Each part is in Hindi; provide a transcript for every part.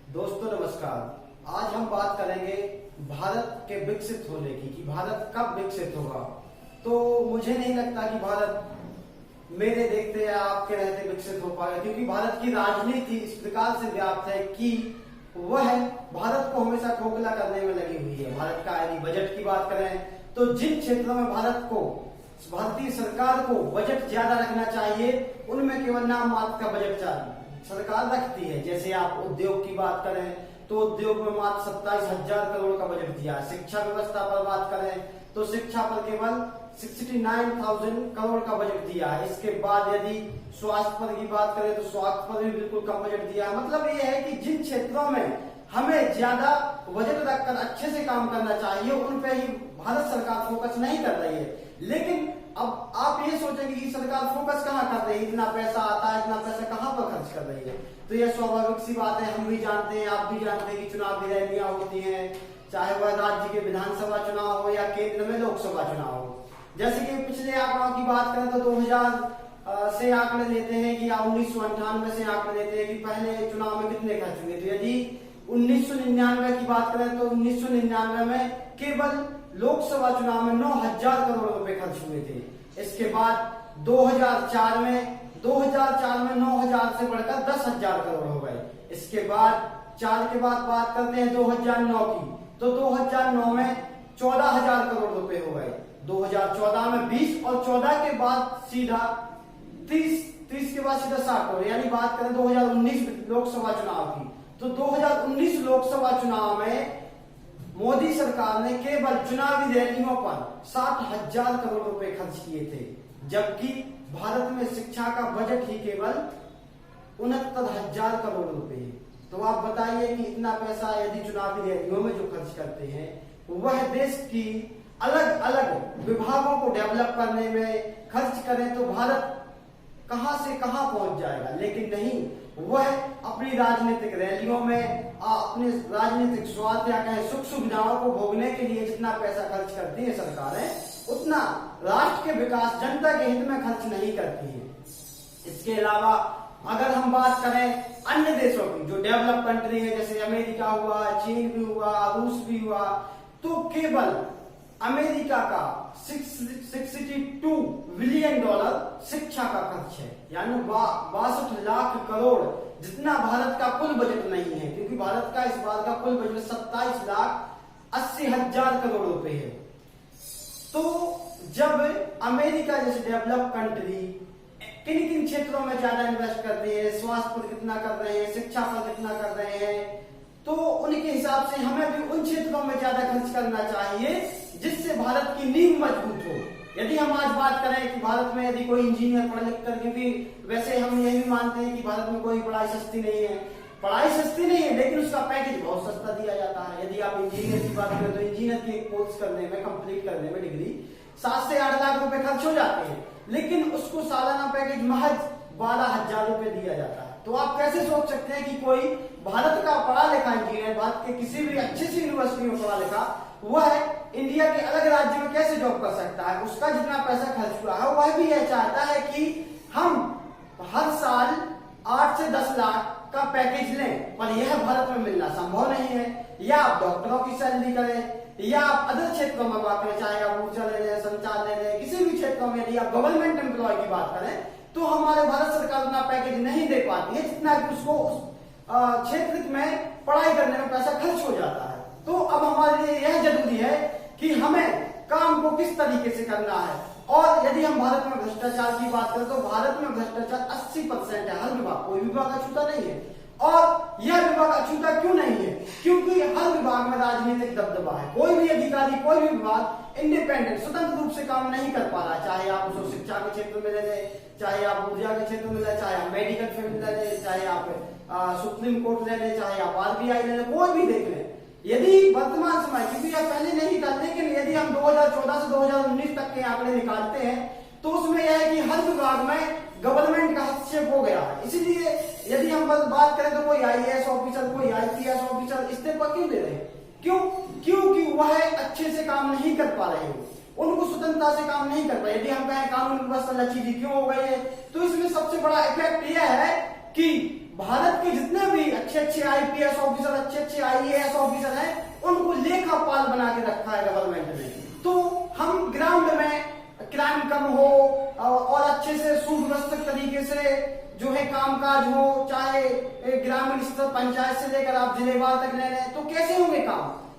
दोस्तों नमस्कार। आज हम बात करेंगे भारत के विकसित होने की कि भारत कब विकसित होगा। तो मुझे नहीं लगता कि भारत मेरे देखते या आपके रहते विकसित हो पाएगा, क्योंकि भारत की राजनीति इस प्रकार से व्याप्त है कि वह भारत को हमेशा खोखला करने में लगी हुई है। भारत का यदि बजट की बात करें तो जिन क्षेत्रों में भारतीय सरकार को बजट ज्यादा रखना चाहिए उनमें केवल नाम मात्र का बजट सरकार रखती है। जैसे आप उद्योग की बात करें तो उद्योग में मात्र 27,000 करोड़ का बजट दिया। शिक्षा व्यवस्था पर बात करें तो शिक्षा पर केवल 69,000 करोड़ का बजट दिया है। इसके बाद यदि स्वास्थ्य पर की बात करें तो स्वास्थ्य पर भी बिल्कुल कम बजट दिया है। मतलब ये है कि जिन क्षेत्रों में हमें ज्यादा बजट रखकर अच्छे से काम करना चाहिए उन पे ही भारत सरकार फोकस नहीं कर रही है। लेकिन अब आप ये सोचेंगे कि सरकार फोकस कहाँ कर रही है, इतना पैसा आता है, इतना पैसा कहाँ पर खर्च कर रही है। तो यह स्वाभाविक सी बात है, हम भी जानते हैं, आप भी जानते हैं कि चुनावी रैलियां होती हैं, चाहे वह राज्य के विधानसभा चुनाव हो या केंद्र में लोकसभा चुनाव हो। जैसे कि पिछले आंकड़ों की बात करें तो 2000 से आंकड़े लेते हैं कि या 1998 से आंकड़े लेते हैं कि पहले चुनाव में कितने खर्च हुए। तो यदि 1999 की बात करें तो 1999 में केवल लोकसभा चुनाव में 9,000 करोड़ रुपए खर्च हुए थे। इसके बाद 2004 में 9,000 से बढ़कर 10,000 करोड़ हो गए। इसके बाद 4 के बाद बात करते हैं 2009 की, तो 2009 में 14,000 करोड़ रुपए हो गए। 2014 में 20 और 14 के बाद सीधा 30 के बाद सीधा 60 करोड़। यानी बात करें 2019 लोकसभा चुनाव की, तो 2019 लोकसभा चुनाव में मोदी सरकार ने केवल चुनावी रैलियों पर 60,000 करोड़ रुपए खर्च किए थे, जबकि भारत में शिक्षा का बजट ही केवल 69,000 करोड़ रुपए है। तो आप बताइए कि इतना पैसा यदि चुनावी रैलियों में जो खर्च करते हैं वह देश की अलग अलग विभागों को डेवलप करने में खर्च करें तो भारत कहां से कहां पहुंच जाएगा। लेकिन नहीं, वह अपनी राजनीतिक रैलियों में अपने राजनीतिक स्वार्थ या कहें सुख सुविधाओं को भोगने के लिए जितना पैसा खर्च करती है सरकारें, उतना राष्ट्र के विकास, जनता के हित में खर्च नहीं करती है। इसके अलावा अगर हम बात करें अन्य देशों की जो डेवलप कंट्री है, जैसे अमेरिका हुआ, चीन भी हुआ, रूस भी हुआ, तो केवल अमेरिका का 62 बिलियन डॉलर शिक्षा का खर्च है, यानी 62 लाख करोड़, जितना भारत का कुल बजट नहीं है, क्योंकि भारत का इस बार का कुल बजट 27,80,000 करोड़ रुपए है। तो जब अमेरिका जैसे डेवलप कंट्री किन किन क्षेत्रों में ज्यादा इन्वेस्ट करती है, स्वास्थ्य पर कितना कर रहे हैं, शिक्षा पर कितना कर रहे हैं, तो उनके हिसाब से हमें भी उन क्षेत्रों में ज्यादा खर्च करना चाहिए जिससे भारत की नींव मजबूत हो। यदि हम आज बात करें कि भारत में यदि कोई इंजीनियर पढ़ लिख कर, क्योंकि वैसे हम यही मानते हैं कि भारत में कोई पढ़ाई सस्ती नहीं है, पढ़ाई सस्ती नहीं है, लेकिन उसका पैकेज बहुत सस्ता दिया जाता है। यदि आप इंजीनियर की बात करें तो इंजीनियर की कोर्स करने में, कंप्लीट करने में डिग्री 7 से 8 लाख रुपए खर्च हो जाते हैं, लेकिन उसको सालाना पैकेज महज 12,000 रुपए दिया जाता है। तो आप कैसे सोच सकते हैं कि कोई भारत का पढ़ा लिखा इंजीनियर, भारत के किसी भी अच्छी सी यूनिवर्सिटी में पढ़ा लिखा, वह इंडिया के अलग राज्य में कैसे जॉब कर सकता है। उसका जितना पैसा खर्च हुआ है वह भी यह चाहता है कि हम हर साल 8 से 10 लाख का पैकेज लें, पर यह भारत में मिलना संभव नहीं है। या आप डॉक्टरों की सैलरी करें या आप अदर क्षेत्रों में बात करें, चाहे आप ऊर्जा ले लें, संचार ले लें, किसी भी क्षेत्रों में यदि आप गवर्नमेंट एम्प्लॉय की बात करें तो हमारे भारत सरकार उतना पैकेज नहीं दे पाती है जितना कि उसको उस क्षेत्र में पढ़ाई करने में पैसा खर्च हो जाता है। तो अब हमारे लिए यह जरूरी है कि हमें काम को किस तरीके से करना है। और यदि हम भारत में भ्रष्टाचार की बात करें तो भारत में भ्रष्टाचार 80% है। हर विभाग, कोई विभाग अछूता नहीं है। और यह विभाग अछूता क्यों नहीं है? क्योंकि हर विभाग में राजनीतिक दबदबा है। कोई भी अधिकारी, कोई भी विभाग इंडिपेंडेंट, स्वतंत्र रूप से काम नहीं कर पा रहा। चाहे आप उसको शिक्षा के क्षेत्र में ले लें, चाहे आप ऊर्जा के क्षेत्र में ले लें, चाहे आप मेडिकल फील्ड में ले लें, चाहे आप सुप्रीम कोर्ट ले लें, चाहे आप RBI ले लें, कोई भी देख लें। यदि वर्तमान समय, क्योंकि यह पहले नहीं था, लेकिन यदि हम 2014 से 2019 तक के आंकड़े निकालते हैं तो उसमें यह है कि हर विभाग में गवर्नमेंट का हस्तक्षेप हो गया है। इसीलिए यदि हम बात करें तो कोई IAS ऑफिसर, कोई IPS ऑफिसर इस्तीफा क्यों दे रहे हैं? क्योंकि वह अच्छे से काम नहीं कर पा रहे हैं, उनको स्वतंत्रता से काम नहीं कर पाए। यदि हम कहें कानून व्यवस्था लचीली क्यों हो गई है, तो इसमें सबसे बड़ा इफेक्ट यह है कि भारत के जितने भी अच्छे अच्छे आईपीएस ऑफिसर, अच्छे अच्छे आईएएस ऑफिसर हैं, उनको लेखापाल बना के रखा है गवर्नमेंट ने। तो हम ग्राउंड में क्राइम कम हो और अच्छे से सुव्यवस्थित तरीके से जो है कामकाज हो, चाहे ग्रामीण स्तर पंचायत से लेकर आप जिलेवार तक ले लें, तो कैसे होंगे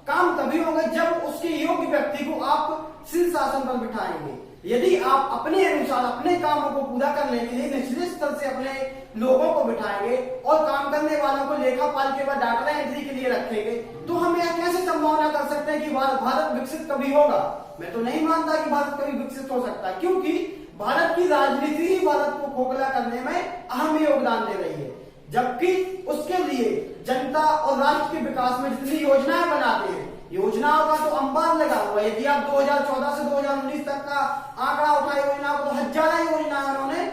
काम तभी होंगे जब उसके योग्य व्यक्ति को आप शीर्ष शासन पर बिठाएंगे। यदि आप अपने अनुसार अपने कामों को पूरा करने के लिए निचले स्तर से अपने लोगों को बिठाएंगे और काम करने वालों को लेखापाल के बाद डाटा एंट्री के लिए रखेंगे, तो हम यह कैसे संभावना कर सकते हैं कि भारत विकसित कभी होगा? मैं तो नहीं मानता कि भारत कभी विकसित हो सकता, क्योंकि भारत की राजनीति ही भारत को खोखला करने में अहम योगदान दे रही है। जबकि उसके लिए जनता और राष्ट्र के विकास में जितनी योजनाएं बनाते हैं, योजनाओं का तो अंबार लगा हुआ है। यदि आप 2014 से 2019 तक का आंकड़ा उठाए, योजनाओं को तो हजारों योजनाएं उन्होंने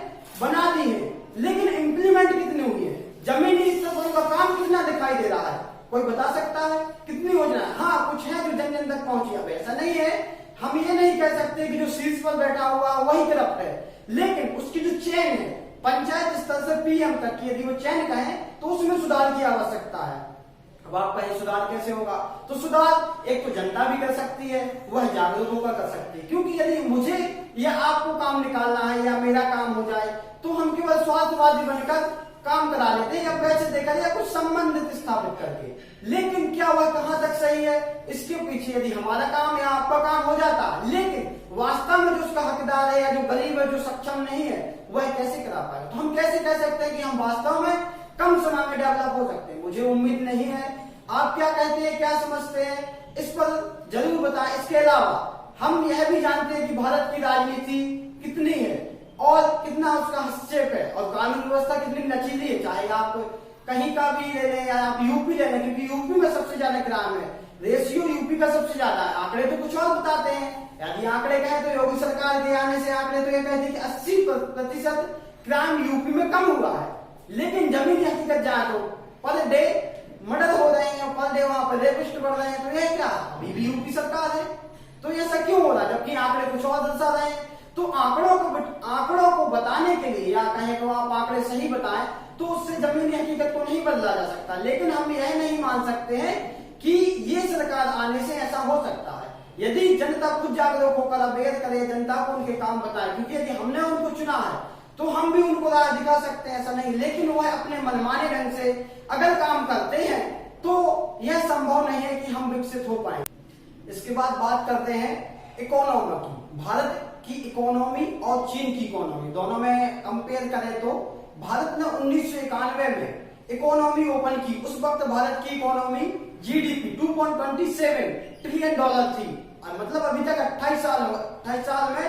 बना दी है, लेकिन इंप्लीमेंट कितनी हुई है? जमीनी स्तर पर उनका काम कितना दिखाई दे रहा है? कोई बता सकता है कितनी योजना? हाँ, कुछ है जो जन जन तक पहुंची। अब ऐसा नहीं है, हम ये नहीं कह सकते कि जो शीर्ष पर बैठा हुआ वही करप्ट है, लेकिन उसकी जो चेन है पंचायत स्तर से पीएम तक की, यदि वो चेन का है तो उसमें सुधार की आवश्यकता है। अब आप कहें सुधार कैसे होगा? तो सुधार एक तो जनता भी कर सकती है, वह जागरूक होकर कर सकती है। क्योंकि यदि मुझे या आपको काम निकालना है या मेरा काम हो जाए तो हम केवल स्वार्थवादी बनकर काम करा लेते हैं या पैसे देकर या कुछ संबंधित स्थापित करके। लेकिन क्या वह कहां तक सही है? इसके पीछे यदि हमारा काम या आपका काम हो जाता, लेकिन वास्तव में जो उसका हकदार है या जो गरीब है, जो सक्षम नहीं है, वह कैसे करा पाएगा? तो हम कैसे कह सकते हैं कि हम वास्तव में कम समय में डेवलप हो सकते हैं? मुझे उम्मीद नहीं है। आप क्या कहते हैं, क्या समझते हैं, इस पर जरूर बताएं। इसके अलावा हम यह भी जानते हैं कि भारत की राजनीति कितनी है और कितना उसका हस्तक्षेप है और कानून व्यवस्था कितनी लचीली है। चाहे आप कहीं का भी ले लें या आप यूपी ले लें, क्योंकि यूपी में सबसे ज्यादा क्राइम है, रेशियो यूपी का सबसे ज्यादा है। आंकड़े तो कुछ और बताते हैं। यदि आंकड़े कहें तो योगी सरकार के आने से आंकड़े तो ये कहते हैं कि 80% क्राइम यूपी में कम हुआ है, लेकिन जमीनी हकीकत जाए तो पर डे मर्डर हो रहे हैं, पर डे वहां पर रेपिस्ट बढ़ रहे हैं। तो यह क्या अभी भी यूपी सरकार है? तो ऐसा क्यों हो रहा है जबकि आंकड़े कुछ और दर्शा रहे हैं? तो आंकड़ों को बताने के लिए, या कहें तो आप आंकड़े सही बताएं, तो उससे जमीनी हकीकत को नहीं बदला जा सकता। लेकिन हम यह नहीं मान सकते हैं कि ये सरकार आने से ऐसा हो सकता है। यदि जनता खुद जागरूक होकर अवेयर करे, जनता को उनके काम बताए, क्योंकि यदि हमने उनको चुना है तो हम भी उनको राह दिखा सकते हैं, ऐसा नहीं। लेकिन वह अपने मनमाने ढंग से अगर काम करते हैं तो यह संभव नहीं है कि हम विकसित हो पाए। इसके बाद बात करते हैं इकोनॉमी की। भारत की इकोनॉमी और चीन की इकोनॉमी दोनों में कंपेयर करें तो भारत ने 1991 में इकोनॉमी ओपन की। उस वक्त भारत की इकोनॉमी जीडीपी 2.27 ट्रिलियन डॉलर थी, और मतलब अभी तक 28 साल में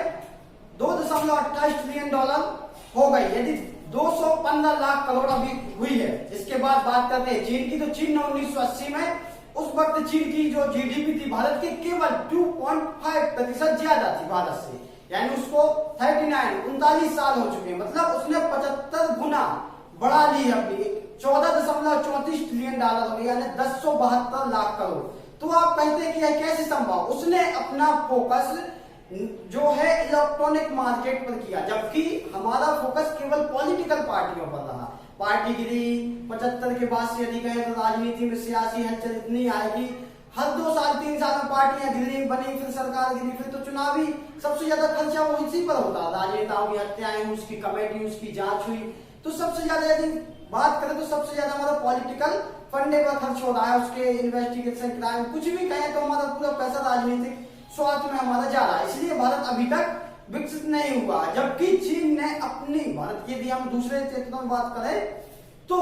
2.28 ट्रिलियन डॉलर हो गई, यदि 215 लाख करोड़ अभी हुई है। इसके बाद बात करते हैं चीन की। तो चीन ने 1980 में, उस वक्त चीन की जो जीडीपी थी भारत के केवल 2.5% ज्यादा थी भारत से, यानी उसको 39 साल हो चुके हैं, मतलब उसने 75 गुना बढ़ा ली है अपनी, 14.34 ट्रिलियन डॉलर हो गई, यानी 1072 लाख करोड़। तो आप कहते हैं कि यह कैसे संभव? उसने अपना फोकस जो है इलेक्ट्रॉनिक मार्केट पर किया, जबकि हमारा फोकस केवल पॉलिटिकल पार्टियों पर रहा। पार्टीगिरी 75 के बाद से यदि कहें तो राजनीति में सियासी हलचल इतनी आएगी, हर 2 साल 3 साल में पार्टियां गिरी, बनी, फिर सरकार गिरी, फिर तो चुनावी सबसे ज्यादा खर्चा वो इसी पर होता। राजनेताओं की हत्याएं, उसकी कमेटी, उसकी जांच हुई, तो सबसे ज्यादा यदि बात करें तो सबसे ज्यादा हमारा पॉलिटिकल फंडे पर खर्च हो रहा है। उसके इन्वेस्टिगेशन, क्राइम, कुछ भी कहें तो हमारा पूरा पैसा राजनीतिक स्वार्थ में हमारा जा रहा है। इसलिए भारत अभी तक विकसित नहीं हुआ। जबकि चीन ने अपनी, भारत की यदि हम दूसरे क्षेत्रों में बात करें तो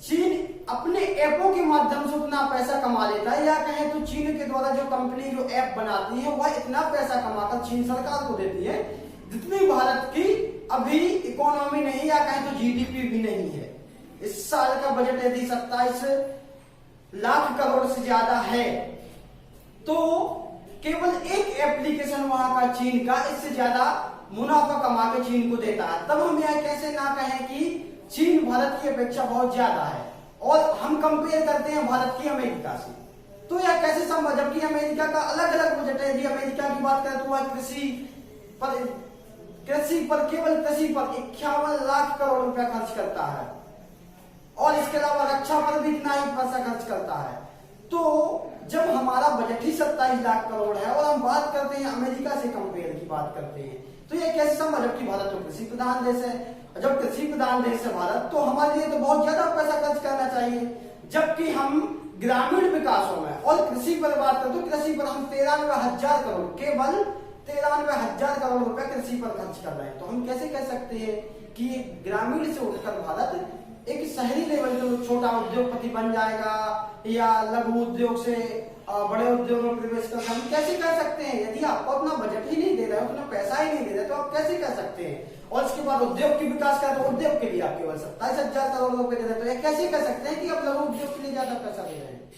चीन अपने ऐपों के माध्यम से उतना पैसा कमा लेता है, या कहें तो चीन के द्वारा जो कंपनी जो ऐप बनाती है वह इतना पैसा कमाकर चीन सरकार को देती है जितनी भारत की अभी इकोनॉमी नहीं, या कहें तो जीडीपी भी नहीं है। इस साल का बजट यदि 27 लाख करोड़ से ज्यादा है, तो केवल एक एप्लीकेशन वहां का चीन का इससे ज्यादा मुनाफा कमा के चीन को देता है। तब हम यह कैसे ना कहें कि चीन भारत की अपेक्षा बहुत ज्यादा है, और हम कंपेयर करते हैं भारत की अमेरिका से, तो यह कैसे संभव? जबकि अमेरिका का अलग अलग बजट है। यदि अमेरिका की बात करें तो वह केवल कृषि पर 51 लाख करोड़ रुपया खर्च करता है, और इसके अलावा रक्षा पर भी इतना ही पैसा खर्च करता है। तो जब हमारा बजट ही 27 लाख करोड़ है और हम बात करते हैं अमेरिका से कंपेयर की बात करते हैं, तो ये कैसे संभव, जबकि भारत तो कृषि प्रधान देश है। जब कृषि प्रधान देश है भारत, तो हमारे लिए तो बहुत ज्यादा पैसा खर्च करना चाहिए, जबकि हम ग्रामीण विकासों में और कृषि पर बात करें तो कृषि पर हम 93,000 करोड़, केवल 93,000 करोड़ रुपए कृषि पर खर्च कर रहे हैं। तो हम कैसे कह सकते हैं कि ग्रामीण से उठकर भारत एक शहरी लेवल पे छोटा उद्योगपति बन जाएगा या लघु उद्योग से बड़े उद्योग में प्रवेश कर, हम कैसे कह सकते हैं? यदि आपको अपना बजट ही नहीं दे रहे हो, अपना पैसा ही नहीं दे रहे, तो आप कैसे कह सकते हैं? और इसके बाद उद्योग की विकास करें तो उद्योग के लिए आप केवल 27,000 करोड़ रुपए दे रहे, तो ये कैसे कह सकते हैं कि आप लघु उद्योग के लिए ज्यादा पैसा दे रहे हैं?